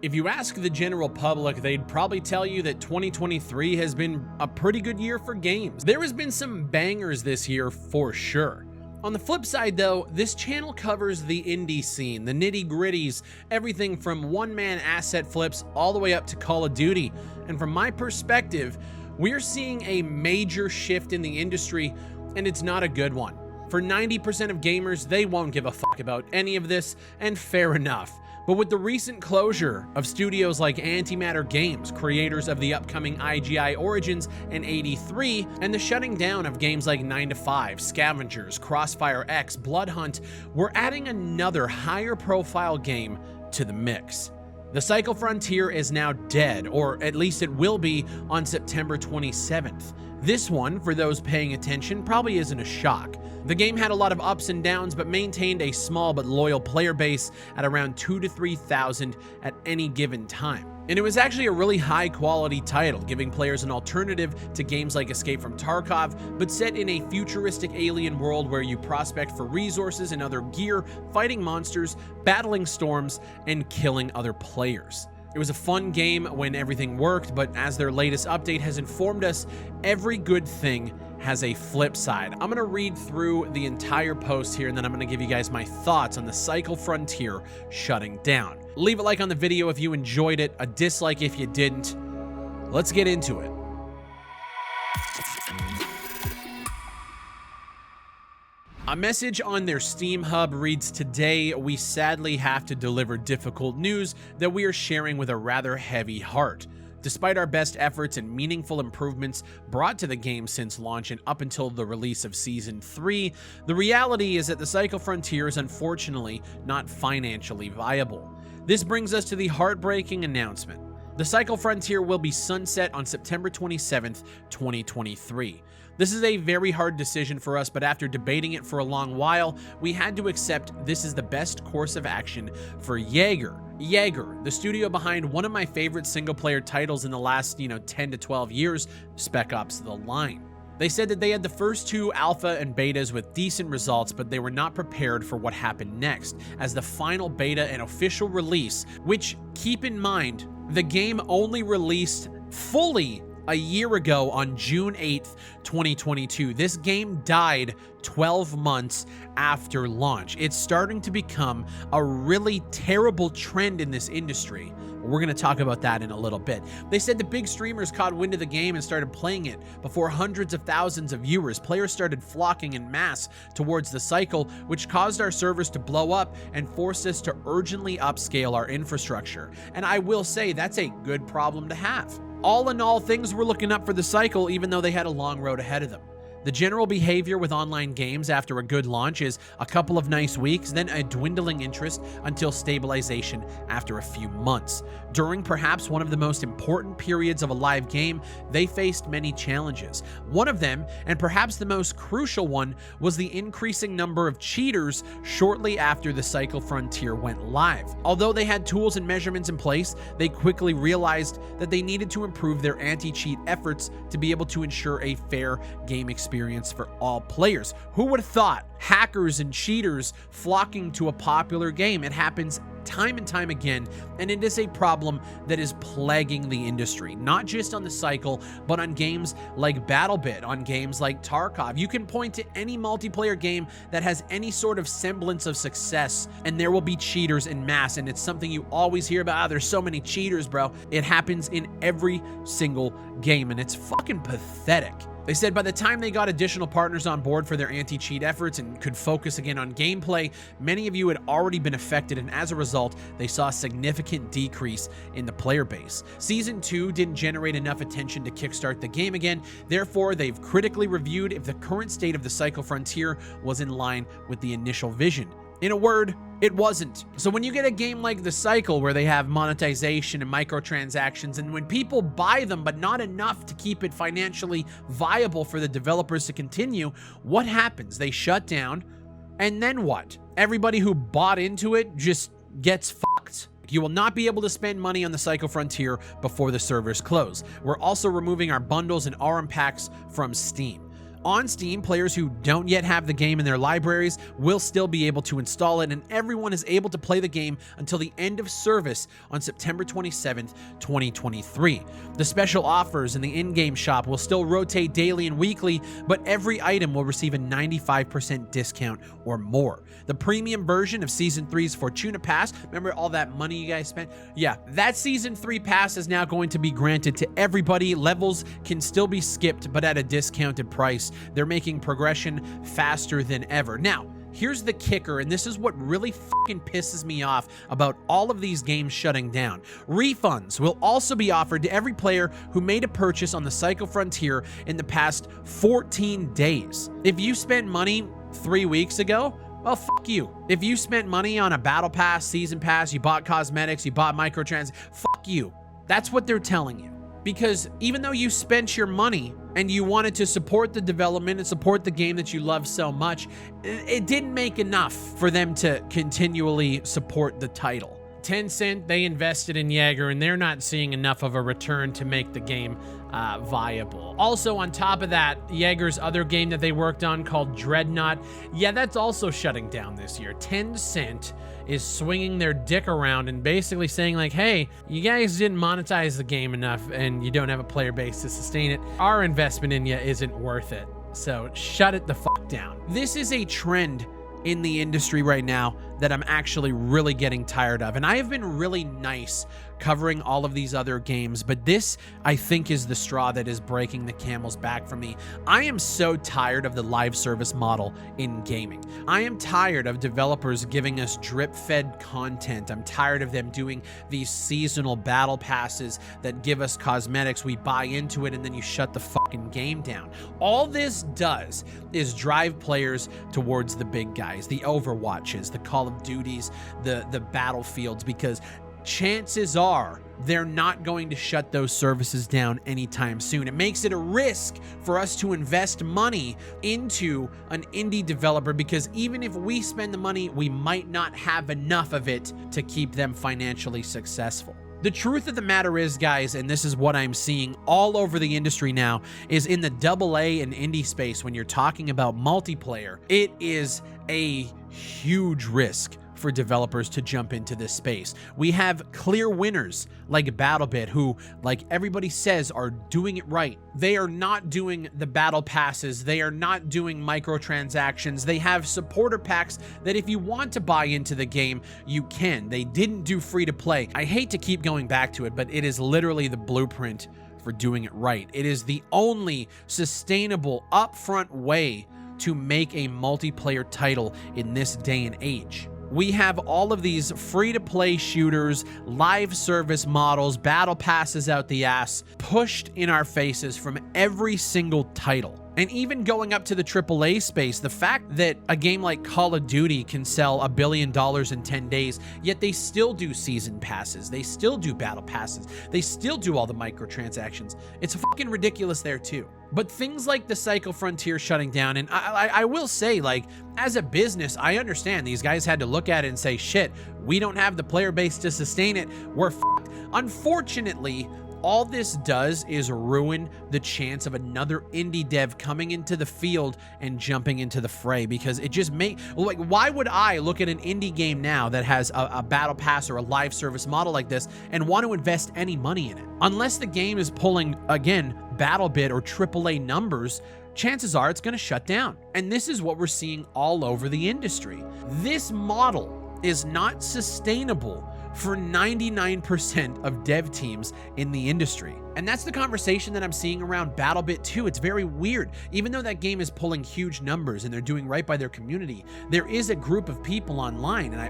If you ask the general public, they'd probably tell you that 2023 has been a pretty good year for games. There has been some bangers this year for sure. On the flip side though, this channel covers the indie scene, the nitty-gritties, everything from one-man asset flips all the way up to Call of Duty. And from my perspective, we're seeing a major shift in the industry, and it's not a good one. For 90% of gamers, they won't give a fuck about any of this, and fair enough. But with the recent closure of studios like Antimatter Games, creators of the upcoming IGI Origins and 83, and the shutting down of games like 9 to 5, Scavengers, Crossfire X, Bloodhunt, we're adding another higher profile game to the mix. The Cycle Frontier is now dead, or at least it will be on September 27th. This one, for those paying attention, probably isn't a shock. The game had a lot of ups and downs, but maintained a small but loyal player base at around 2,000 to 3,000 at any given time. And it was actually a really high quality title, giving players an alternative to games like Escape from Tarkov, but set in a futuristic alien world where you prospect for resources and other gear, fighting monsters, battling storms, and killing other players. It was a fun game when everything worked, but as their latest update has informed us, every good thing has a flip side. I'm gonna read through the entire post here, and then I'm gonna give you guys my thoughts on the Cycle Frontier shutting down. Leave a like on the video if you enjoyed it, a dislike if you didn't. Let's get into it. A message on their Steam hub reads, "Today, we sadly have to deliver difficult news that we are sharing with a rather heavy heart. Despite our best efforts and meaningful improvements brought to the game since launch and up until the release of Season 3, the reality is that the Cycle Frontier is unfortunately not financially viable. This brings us to the heartbreaking announcement. The Cycle Frontier will be sunset on September 27th, 2023. This is a very hard decision for us, but after debating it for a long while, we had to accept this is the best course of action for Jaeger. Jaeger, the studio behind one of my favorite single-player titles in the last, 10 to 12 years, Spec Ops: The Line. They said that they had the first 2 alpha and betas with decent results, but they were not prepared for what happened next, as the final beta and official release, which, keep in mind, the game only released fully a year ago on June 8th, 2022. This game died 12 months after launch. It's starting to become a really terrible trend in this industry. We're going to talk about that in a little bit. They said the big streamers caught wind of the game and started playing it before hundreds of thousands of viewers. Players started flocking en masse towards the cycle, which caused our servers to blow up and forced us to urgently upscale our infrastructure. And I will say that's a good problem to have. All in all, things were looking up for the cycle, even though they had a long road ahead of them. The general behavior with online games after a good launch is a couple of nice weeks, then a dwindling interest until stabilization after a few months. During perhaps one of the most important periods of a live game, they faced many challenges. One of them, and perhaps the most crucial one, was the increasing number of cheaters shortly after the Cycle Frontier went live. Although they had tools and measurements in place, they quickly realized that they needed to improve their anti-cheat efforts to be able to ensure a fair game experience for all players. Who would have thought hackers and cheaters flocking to a popular game? It happens time and time again, and it is a problem that is plaguing the industry, not just on the cycle, but on games like BattleBit, on games like Tarkov. You can point to any multiplayer game that has any sort of semblance of success, and there will be cheaters en masse, and it's something you always hear about. There's so many cheaters, bro. It happens in every single game, and it's fucking pathetic. They said by the time they got additional partners on board for their anti-cheat efforts and could focus again on gameplay, many of you had already been affected, and as a result, they saw a significant decrease in the player base. Season 2 didn't generate enough attention to kickstart the game again, therefore they've critically reviewed if the current state of the Cycle Frontier was in line with the initial vision. In a word, it wasn't. So when you get a game like The Cycle where they have monetization and microtransactions, and when people buy them but not enough to keep it financially viable for the developers to continue, what happens? They shut down, and then what? Everybody who bought into it just gets fucked. You will not be able to spend money on the Cycle Frontier before the servers close. We're also removing our bundles and RM packs from Steam. On Steam, players who don't yet have the game in their libraries will still be able to install it, and everyone is able to play the game until the end of service on September 27th, 2023. The special offers in the in-game shop will still rotate daily and weekly, but every item will receive a 95% discount or more. The premium version of Season 3's Fortuna Pass, remember all that money you guys spent? Yeah, that Season 3 pass is now going to be granted to everybody. Levels can still be skipped, but at a discounted price. They're making progression faster than ever. Now, here's the kicker, and this is what really fucking pisses me off about all of these games shutting down. Refunds will also be offered to every player who made a purchase on the Cycle Frontier in the past 14 days. If you spent money 3 weeks ago, well, fuck you. If you spent money on a Battle Pass, Season Pass, you bought cosmetics, you bought microtransactions, fuck you. That's what they're telling you. Because even though you spent your money and you wanted to support the development and support the game that you love so much, it didn't make enough for them to continually support the title. Tencent, they invested in Jaeger, and they're not seeing enough of a return to make the game viable. Also, on top of that, Jaeger's other game that they worked on called Dreadnought, yeah, that's also shutting down this year. Tencent is swinging their dick around and basically saying like, hey, you guys didn't monetize the game enough and you don't have a player base to sustain it. Our investment in you isn't worth it. So shut it the fuck down. This is a trend in the industry right now that I'm actually really getting tired of. And I have been really nice covering all of these other games, but this, I think, is the straw that is breaking the camel's back for me. I am so tired of the live service model in gaming. I am tired of developers giving us drip-fed content. I'm tired of them doing these seasonal battle passes that give us cosmetics. We buy into it and then you shut the fucking game down. All this does is drive players towards the big guys, the Overwatches, the Call of Duties, the Battlefields, because chances are they're not going to shut those services down anytime soon. It makes it a risk for us to invest money into an indie developer, because even if we spend the money, we might not have enough of it to keep them financially successful. The truth of the matter is, guys, and this is what I'm seeing all over the industry now, is in the AA and indie space, when you're talking about multiplayer, it is a huge risk for developers to jump into this space. We have clear winners like BattleBit, who, like everybody says, are doing it right. They are not doing the battle passes. They are not doing microtransactions. They have supporter packs that if you want to buy into the game, you can. They didn't do free to play. I hate to keep going back to it, but it is literally the blueprint for doing it right. It is the only sustainable upfront way to make a multiplayer title in this day and age. We have all of these free-to-play shooters, live service models, battle passes out the ass, pushed in our faces from every single title. And even going up to the AAA space, the fact that a game like Call of Duty can sell $1 billion in 10 days, yet they still do season passes, they still do battle passes, they still do all the microtransactions. It's fucking ridiculous there too. But things like the Cycle Frontier shutting down, and I will say, like, as a business, I understand these guys had to look at it and say, shit, we don't have the player base to sustain it, we're fucked. Unfortunately, all this does is ruin the chance of another indie dev coming into the field and jumping into the fray, because it just like, why would I look at an indie game now that has a battle pass or a live service model like this and want to invest any money in it? Unless the game is pulling, again, BattleBit or AAA numbers, chances are it's going to shut down. And this is what we're seeing all over the industry. This model is not sustainable for 99% of dev teams in the industry. And that's the conversation that I'm seeing around BattleBit too. It's very weird. Even though that game is pulling huge numbers and they're doing right by their community, there is a group of people online, and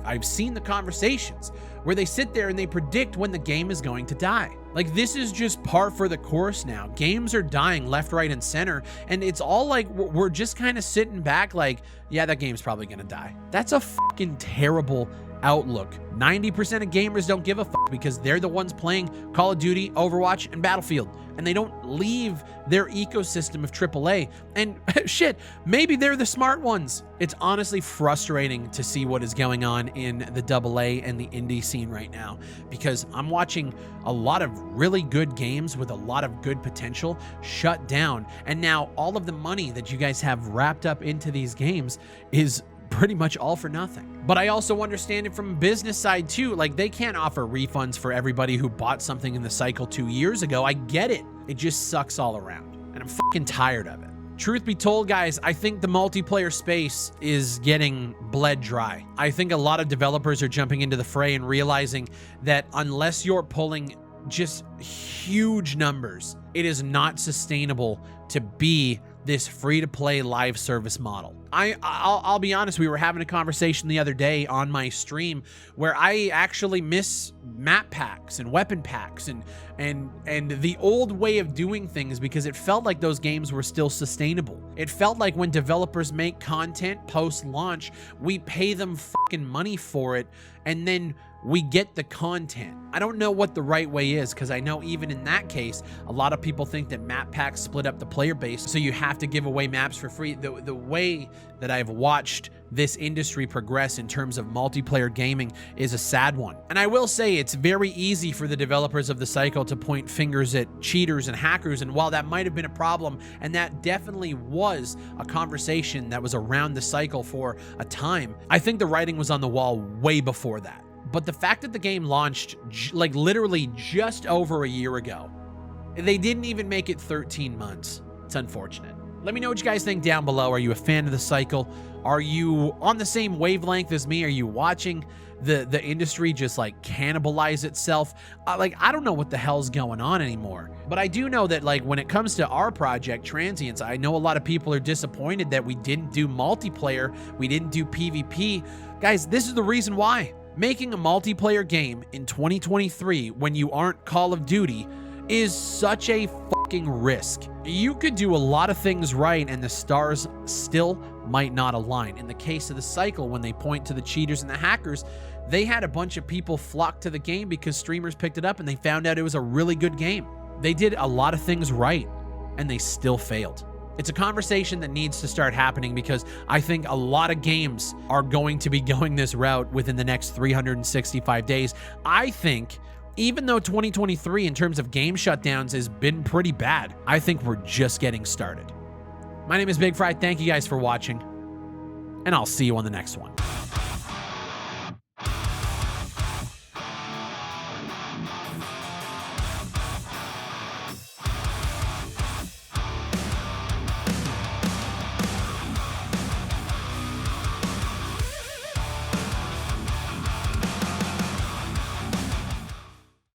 I've seen the conversations where they sit there and they predict when the game is going to die. Like, this is just par for the course now. Games are dying left, right, and center, and it's all like we're just kind of sitting back like, yeah, that game's probably gonna die. That's a fucking terrible outlook. 90% of gamers don't give a fuck because they're the ones playing Call of Duty, Overwatch, and Battlefield, and they don't leave their ecosystem of AAA. And shit, maybe they're the smart ones. It's honestly frustrating to see what is going on in the AA and the indie scene right now, because I'm watching a lot of really good games with a lot of good potential shut down, and now all of the money that you guys have wrapped up into these games is pretty much all for nothing. But I also understand it from a business side too. Like, they can't offer refunds for everybody who bought something in the cycle 2 years ago. I get it. It just sucks all around, and I'm fucking tired of it. Truth be told, guys, I think the multiplayer space is getting bled dry. I think a lot of developers are jumping into the fray and realizing that unless you're pulling just huge numbers, it is not sustainable to be this free-to-play live service model. I'll be honest, we were having a conversation the other day on my stream where I actually miss map packs and weapon packs and the old way of doing things, because it felt like those games were still sustainable. It felt like when developers make content post-launch, we pay them fucking money for it, and then we get the content. I don't know what the right way is, because I know even in that case, a lot of people think that map packs split up the player base, so you have to give away maps for free. The way that I've watched this industry progress in terms of multiplayer gaming is a sad one. And I will say it's very easy for the developers of the cycle to point fingers at cheaters and hackers, and while that might have been a problem, and that definitely was a conversation that was around the cycle for a time, I think the writing was on the wall way before that. But the fact that the game launched like literally just over a year ago, they didn't even make it 13 months. It's unfortunate. Let me know what you guys think down below. Are you a fan of the cycle? Are you on the same wavelength as me? Are you watching the industry just like cannibalize itself? Like, I don't know what the hell's going on anymore. But I do know that, like, when it comes to our project, Transients, I know a lot of people are disappointed that we didn't do multiplayer. We didn't do PvP. Guys, this is the reason why. Making a multiplayer game in 2023 when you aren't Call of Duty is such a fucking risk. You could do a lot of things right and the stars still might not align. In the case of the cycle, when they point to the cheaters and the hackers, they had a bunch of people flock to the game because streamers picked it up and they found out it was a really good game. They did a lot of things right and they still failed. It's a conversation that needs to start happening, because I think a lot of games are going to be going this route within the next 365 days. I think even though 2023 in terms of game shutdowns has been pretty bad, I think we're just getting started. My name is Big Fry. Thank you guys for watching, and I'll see you on the next one.